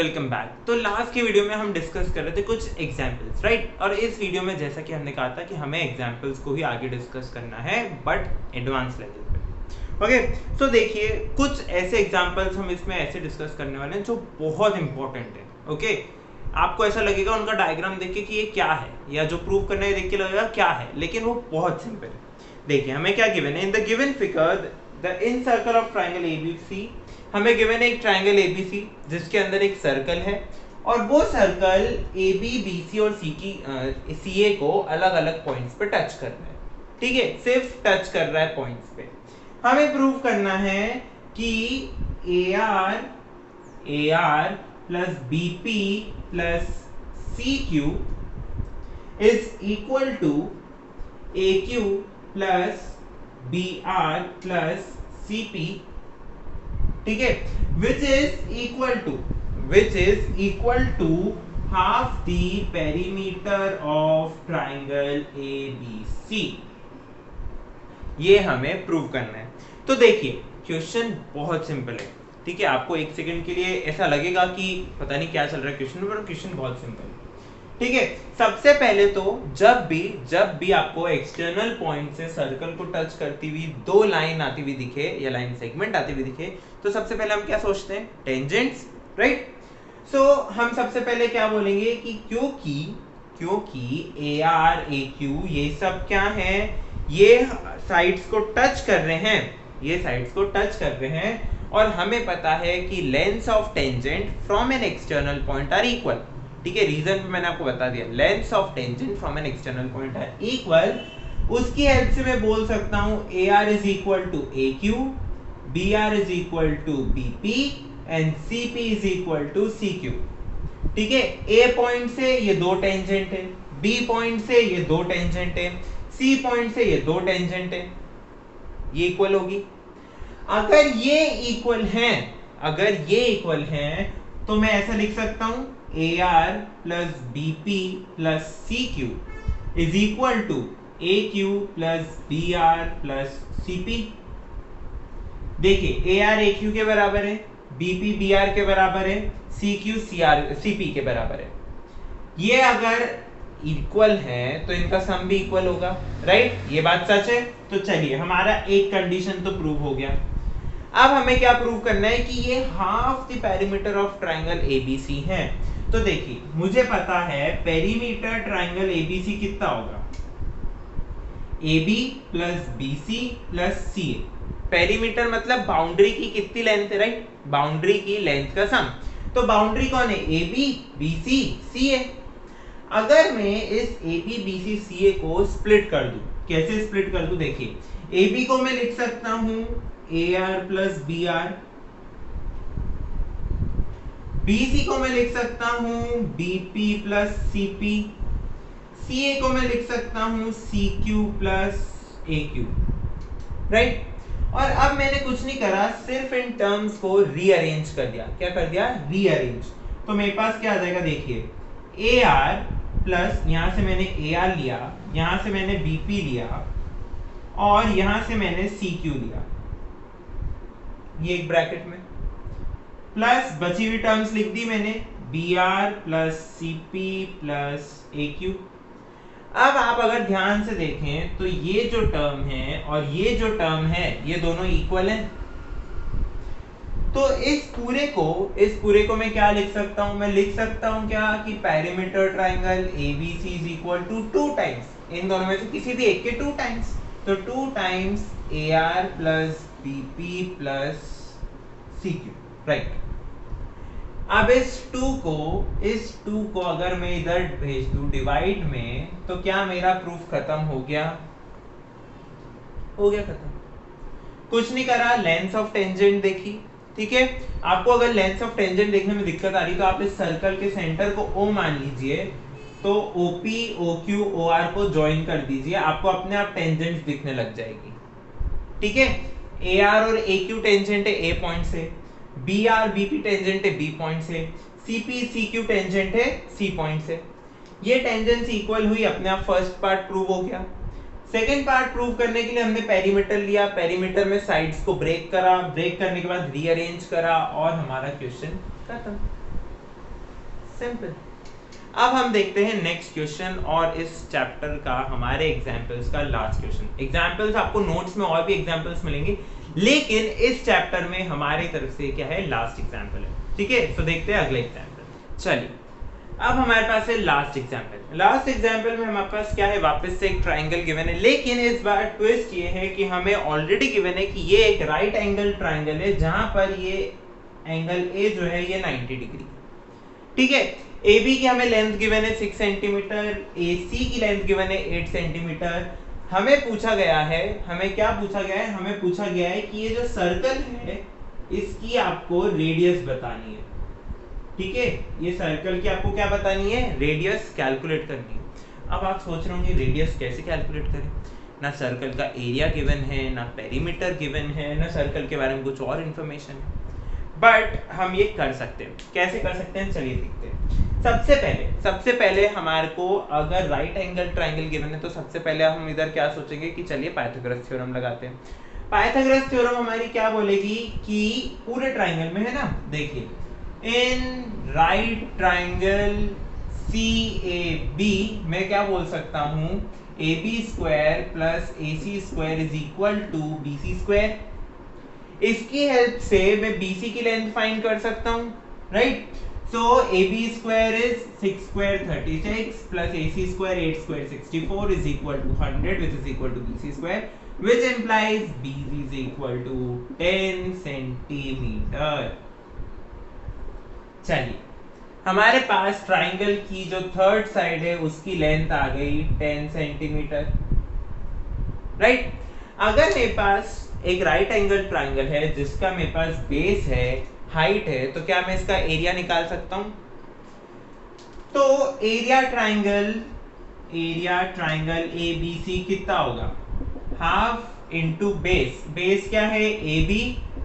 Welcome back. तो last की video में हम डिस्कस कर रहे थे कुछ एग्जांपल्स, राइट। और इस वीडियो में जैसा कि हमने कहा था कि हमें एग्जांपल्स को ही आगे डिस्कस करना है, बट एडवांस लेवल पे। ओके, तो देखिए कुछ ऐसे एग्जांपल्स हम इसमें ऐसे डिस्कस करने वाले हैं जो बहुत इंपॉर्टेंट है। ओके, आपको ऐसा लगेगा उनका डायग्राम देख के कि ये क्या है, या जो प्रूव करना है देख के लगेगा क्या है, लेकिन वो बहुत सिंपल है। देखिए हमें क्या गिवन है, in the given figure the in circle of triangle ABC. हमें गिवन है एक ट्राइंगल एबीसी जिसके अंदर एक सर्कल है, और वो circle A B B C और सी की सी ए को अलग अलग पॉइंट्स पे टच कर रहा है। ठीक है, सिर्फ टच कर रहा है पॉइंट्स पे। हमें प्रूव करना है कि A R plus B P plus C Q is equal to A Q plus B R plus C P. ठीक है, which is equal to half the perimeter of triangle ABC। ये हमें prove करना है। तो देखिए क्वेश्चन बहुत simple है। ठीक है, आपको एक सेकंड के लिए ऐसा लगेगा कि पता नहीं क्या चल रहा है क्वेश्चन में, पर क्वेश्चन बहुत सिंपल है। ठीक है, सबसे पहले तो जब भी आपको एक्सटर्नल पॉइंट से सर्कल को टच करती हुई दो लाइन आती हुई दिखे या लाइन सेगमेंट आती हुई दिखे, तो सबसे पहले हम क्या सोचते हैं, टेंजेंट्स, राइट। सो हम सबसे पहले क्या बोलेंगे कि क्योंकि ए आर ए क्यू ये सब क्या है, ये साइड्स को टच कर रहे हैं, और हमें पता है कि length of tangent from an external point are equal. ठीक है, रीजन भी मैंने आपको बता दिया, length of tangent from an external point are equal. उसकी हेल्प से मैं बोल सकता हूं A R is equal to A Q, B R is equal to B P and C P is equal to C Q. ठीक है, ए point से ये दो टेंजेंट है, बी पॉइंट से ये दो टेंजेंट है, सी पॉइंट से ये दो टेंजेंट है, ये इक्वल होगी। अगर ये इक्वल हैं तो मैं ऐसा लिख सकता हूं A R plus B P plus C Q is equal to A Q plus B R plus C P. देखिए ए आर ए क्यू के बराबर है, बी पी बी आर के बराबर है, सी क्यू सी पी के बराबर है। ये अगर इक्वल है तो इनका सम भी इक्वल होगा, राइट। ये बात सच है। तो चलिए हमारा एक कंडीशन तो प्रूव हो गया। अब हमें क्या प्रूव करना है कि ये half the perimeter of triangle ABC है। तो देखिए मुझे पता है पेरीमीटर ट्राइंगल एबीसी कितना होगा, AB plus BC plus CA। Perimeter मतलब बाउंड्री की कितनी लेंथ है, राइट, बाउंड्री की लेंथ का सम। तो बाउंड्री कौन है, AB BC CA। अगर मैं इस AB BC CA को स्प्लिट कर दूं, कैसे स्प्लिट कर दूं, देखिए AB को मैं लिख सकता हूं AR प्लस BR, BC को मैं लिख सकता हूं BP प्लस CP, CA को मैं लिख सकता हूं CQ प्लस AQ, राइट। और अब मैंने कुछ नहीं करा, सिर्फ इन टर्म्स को रीअरेंज कर दिया। क्या कर दिया, रीअरेंज। तो मेरे पास क्या आ जाएगा, देखिए AR प्लस, यहां से मैंने AR लिया, यहां से मैंने BP लिया, और यहां से मैंने CQ लिया, ये एक ब्रैकेट में, प्लस बची हुई टर्म्स लिख दी मैंने, BR plus CP plus AQ। अब आप अगर ध्यान से देखें तो ये जो टर्म है और ये जो टर्म है ये दोनों इक्वल हैं। तो इस पूरे को मैं क्या लिख सकता हूं, मैं लिख सकता हूं क्या कि perimeter triangle ABC is equal to 2 times in दोनों में से किसी भी एक के 2 टाइम्स। तो 2 times AR plus BP plus CQ, right. अब इस 2 को अगर मैं इधर भेज दूं डिवाइड में, तो क्या मेरा प्रूफ खत्म हो गया खत्म। कुछ नहीं करा, लेंथ ऑफ टेंजेंट देखी। ठीक है, आपको अगर लेंथ ऑफ टेंजेंट देखने में दिक्कत आ रही तो आप इस सर्कल के सेंटर को O मान लीजिए, तो OP OQ OR को ज्वाइन कर दीजिए, आपको अपने आप टेंजेंट दिखने लग जाएगी। ठीक है, AR और AQ टेंजेंट है A पॉइंट से, BR BP टेंजेंट है B पॉइंट से, CP CQ टेंजेंट है C पॉइंट से। ये टेंजेंट्स इक्वल हुई, अपने आप फर्स्ट पार्ट प्रूव हो गया। सेकंड पार्ट प्रूव करने के लिए हमने पेरीमीटर लिया, पेरीमीटर में साइड्स को ब्रेक करा, ब्रेक करने के बाद रीअरेंज करा, और हमारा क्वेश्चन खत्म। सिंपल। अब हम देखते हैं नेक्स्ट क्वेश्चन और इस चैप्टर का हमारे एग्जाम्पल्स का लास्ट क्वेश्चन। एग्जाम्पल्स आपको नोट्स में और भी एग्जाम्पल्स मिलेंगे, लेकिन इस चैप्टर में हमारी तरफ से क्या है, लास्ट एग्जाम्पल है। ठीक है, तो देखते हैं अगले एग्जाम्पल। चलिए, अब हमारे पास है लास्ट एग्जाम्पल। लास्ट एग्जाम्पल में हमारे पास क्या है, वापस से एक ट्राइंगल गिवन है, लेकिन इस बार ट्विस्ट ये है कि हमें ऑलरेडी गिवन है कि ये एक राइट एंगल ट्राइंगल है जहां पर ये एंगल ए जो है ये 90 डिग्री। ठीक है, AB की हमें लेंथ गिवन है 6 सेंटीमीटर, AC की लेंथ गिवन है 8 सेंटीमीटर। हमें पूछा गया है, हमें क्या पूछा गया है, हमें पूछा गया है कि ये जो सर्कल है इसकी आपको रेडियस बतानी है। ठीक है, ये सर्कल की आपको क्या बतानी है, रेडियस कैलकुलेट करनी है। अब आप सोच रहे होंगे रेडियस कैसे कैलकुलेट करें, ना सर्कल का एरिया गिवन है, ना पेरीमीटर गिवन है, ना सर्कल के बारे में कुछ और इन्फॉर्मेशन है, बट हम ये कर सकते हैं। कैसे कर सकते हैं, चलिए देखते हैं। सबसे पहले हमारे को अगर राइट एंगल ट्राइंगल गिवन है तो सबसे पहले हम इधर क्या सोचेंगे कि चलिए पाइथागोरस थ्योरम लगाते हैं। पाइथागोरस थ्योरम हमारी क्या बोलेगी कि पूरे ट्राइंगल में है ना, देखिए, इन राइट ट्राइंगल CAB मैं क्या बोल सकता हूं, AB square plus AC square is equal to BC square. इसकी हेल्प से मैं BC की लेंथ फाइंड कर सकता हूं, right. So AB square is 6 square 36 plus AC square 8 square 64 is equal to 100 which is equal to BC square, which implies BC is equal to 10 centimetre. चलिए, हमारे पास triangle की जो थर्ड साइड है उसकी length आ गई 10 सेंटीमीटर, राइट। अगर मेरे पास एक राइट एंगल ट्राइंगल है जिसका मेरे पास बेस है, हाइट है, तो क्या मैं इसका एरिया निकाल सकता हूं। तो एरिया ट्राइंगल ABC कितना होगा, हाफ इंटू बेस। बेस क्या है AB,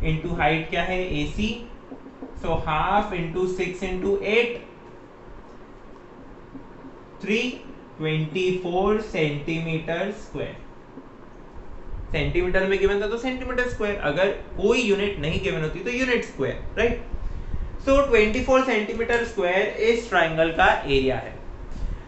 इंटू हाइट क्या है AC, so half into 6 into 8 324 centimetre square. Centimetre में गिवन था तो सेंटीमीटर स्क्वायर, अगर कोई यूनिट नहीं गिवन होती तो यूनिट स्क्वायर, राइट। सो 24 सेंटीमीटर स्क्वायर इस ट्राइंगल का एरिया है।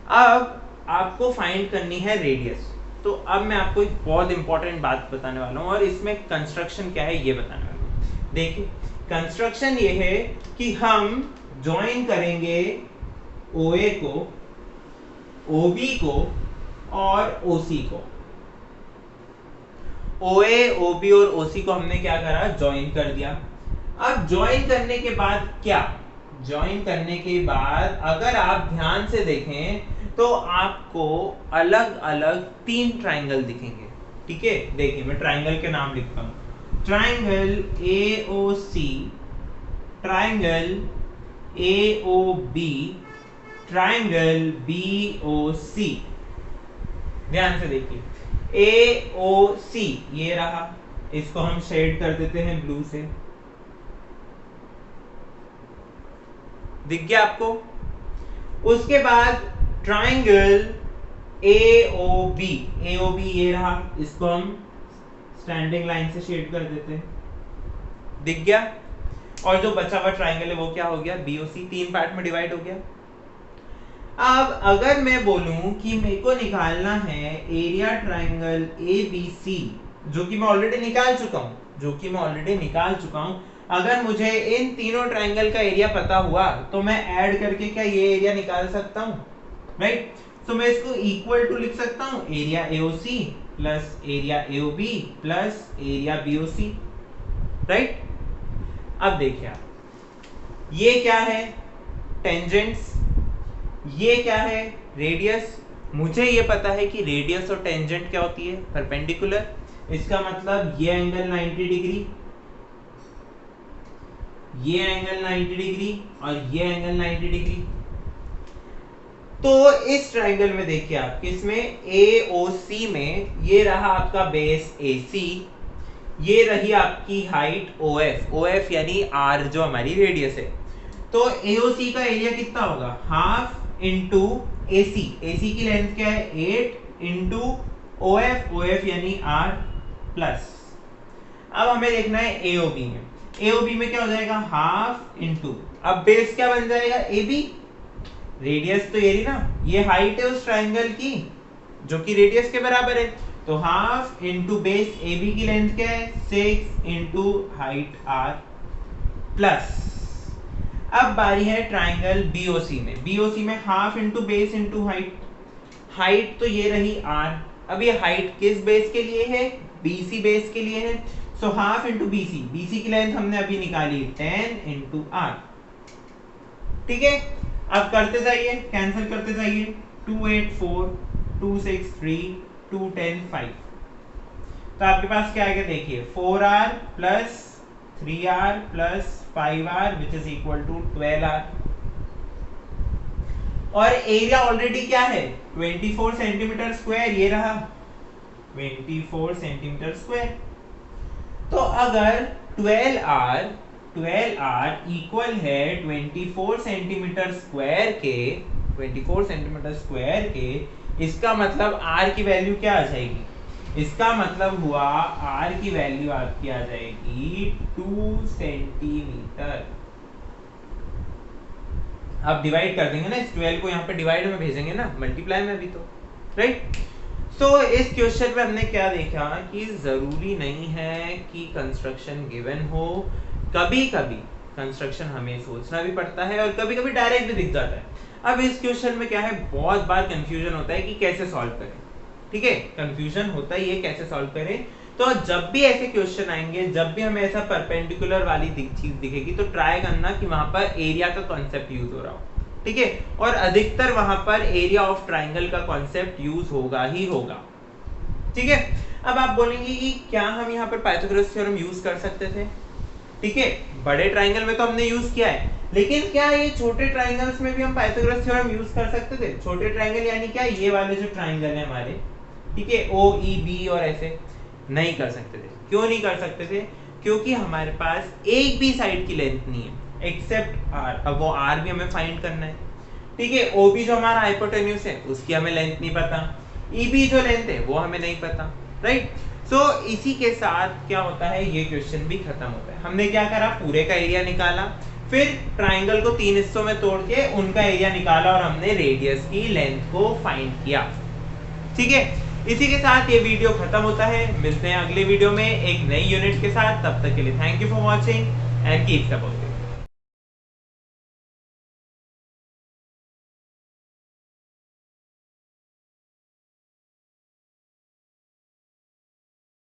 अब आपको फाइंड करनी है रेडियस। तो अब मैं आपको एक बहुत इंपॉर्टेंट बात बताने वाला हूं और इसमें कंस्ट्रक्शन क्या है ये बताने वाला हूं। देखिए, कंस्ट्रक्शन ये है कि हम ज्वाइन करेंगे OA को, OB को और OC को। OA, OB और OC को हमने क्या करा, ज्वाइन कर दिया। अब ज्वाइन करने के बाद क्या, ज्वाइन करने के बाद अगर आप ध्यान से देखें तो आपको अलग अलग 3 ट्राइंगल दिखेंगे। ठीक है, देखिए मैं ट्राइंगल के नाम लिखता हूं, triangle AOC, triangle AOB, triangle BOC। ध्यान से देखिए, AOC ये रहा, इसको हम शेड कर देते हैं ब्लू से, दिख गया आपको। उसके बाद ट्राइंगल AOB, AOB ये रहा, इसको हम स्टैंडिंग लाइन से शेड कर देते हैं, दिख गया। और जो बचा हुआ ट्राइंगल है वो क्या हो गया, BOC, 3 पार्ट में डिवाइड हो गया। अब अगर मैं बोलूं कि मेरे को निकालना है एरिया ट्राइंगल ABC, जो कि मैं ऑलरेडी निकाल चुका हूं, अगर मुझे इन तीनों ट्राइंगल का एरिया पता हुआ तो मैं ऐड करके क्या ये एरिया निकाल सकता हूं, राइट। तो मैं इसको इक्वल टू लिख सकता हूं area AOC plus area AOB plus area BOC, right. अब देखिए आप, ये क्या है, टेंजेंट्स, ये क्या है, रेडियस। मुझे ये पता है कि रेडियस और टेंजेंट क्या होती है, परपेंडिकुलर। इसका मतलब ये एंगल 90 डिग्री, ये एंगल 90 डिग्री और ये एंगल 90 डिग्री। तो इस ट्राइंगल में देखिए आप, किसमें, AOC में ये रहा आपका बेस AC, ये रही आपकी हाइट OF यानी R जो हमारी रेडियस है। तो AOC का एरिया कितना होगा, हाफ इंटू AC की लेंथ क्या है 8 इंटू OF यानी R प्लस। अब हमें देखना है AOB में, AOB में क्या हो जाएगा, हाफ इंटू, अब बेस क्या बन जाएगा AB, रेडियस तो ये रही ना, ये हाइट है उस ट्राइंगल की जो कि रेडियस के बराबर है, तो half into base A B की लेंथ क्या है 6 इंटू हाइट r प्लस, अब बारी है ट्राइंगल बीओसी में। बीओसी में half into base into height, height तो ये रही r, अब ये हाइट किस बेस के लिए है, बीसी बेस के लिए है, so half into BC, BC की लेंथ हमने अभी निकाली 10 इंटू r। ठीक है, अब करते जाइए, कैंसिल करते जाइए, 2 8 4 2 6 3 2 10 5, तो आपके पास क्या आएगा देखिए 4r plus 3r plus 5r which is equal to 12r, और एरिया ऑलरेडी क्या है 24 सेंटीमीटर स्क्वायर, ये रहा 24 सेंटीमीटर स्क्वायर। तो अगर 12r इक्वल है 24 सेंटीमीटर स्क्वायर के, 24 सेंटीमीटर स्क्वायर के, इसका मतलब r की वैल्यू क्या आ जाएगी, इसका मतलब हुआ r की वैल्यू आपकी आ जाएगी 2 सेंटीमीटर। आप डिवाइड कर देंगे ना, इस 12 को यहाँ पे डिवाइड में भेजेंगे ना, मल्टीप्लाई में भी तो, राइट। तो इस क्वेश्चन में हमने क्या देखा कि जरूरी नहीं है कि कंस्ट्रक्शन गिवन हो, कभी कभी कंस्ट्रक्शन हमें सोचना भी पड़ता है और कभी कभी डायरेक्ट भी दिख जाता है। अब इस क्वेश्चन में क्या है, बहुत बार कंफ्यूजन होता है कि कैसे सॉल्व करें, ठीक है, कंफ्यूजन होता है ये कैसे सॉल्व करें। तो जब भी ऐसे क्वेश्चन आएंगे, जब भी हमें ऐसा परपेंडिकुलर वाली चीज दिखेगी, तो ट्राई करना कि वहां पर एरिया का कॉन्सेप्ट यूज हो रहा हो, ठीक है, और अधिकतर वहां पर एरिया ऑफ ट्राइंगल का कॉन्सेप्ट यूज होगा ही होगा, ठीक है। अब आप बोलेंगे कि क्या हम यहाँ पर पाइथागोरस थ्योरम यूज कर सकते थे, ठीक है, बड़े ट्राइंगल में तो हमने यूज किया है, लेकिन क्या ये छोटे ट्राइंगल्स में भी हम पाइथागोरस थ्योरम यूज कर सकते थे। छोटे ट्राइंगल यानी क्या, ये वाले जो ट्राइंगल है हमारे, ठीक है, ओ ई बी और ऐसे नहीं कर सकते थे। क्यों नहीं कर सकते थे, क्योंकि हमारे पास एक भी साइड की लेंथ नहीं है एक्सेप्ट r, अब वो r भी हमें फाइंड करना है, ठीक है। OB जो हमारा हाइपोटेन्यूज है उसकी हमें लेंथ नहीं पता, EB जो लेंथ है वो हमें नहीं पता, राइट। सो इसी के साथ क्या होता है, ये क्वेश्चन भी खत्म होता है। हमने क्या करा, पूरे का एरिया निकाला, फिर ट्राइंगल को 3 हिस्सों में तोड़ के उनका एरिया निकाला और हमने रेडियस की लेंथ को फाइंड किया, ठीक है। इसी के साथ ये वीडियो खत्म होता है, मिलते हैं अगले वीडियो में एक नई यूनिट के साथ। तब तक के लिए thank you for watching and keep supporting.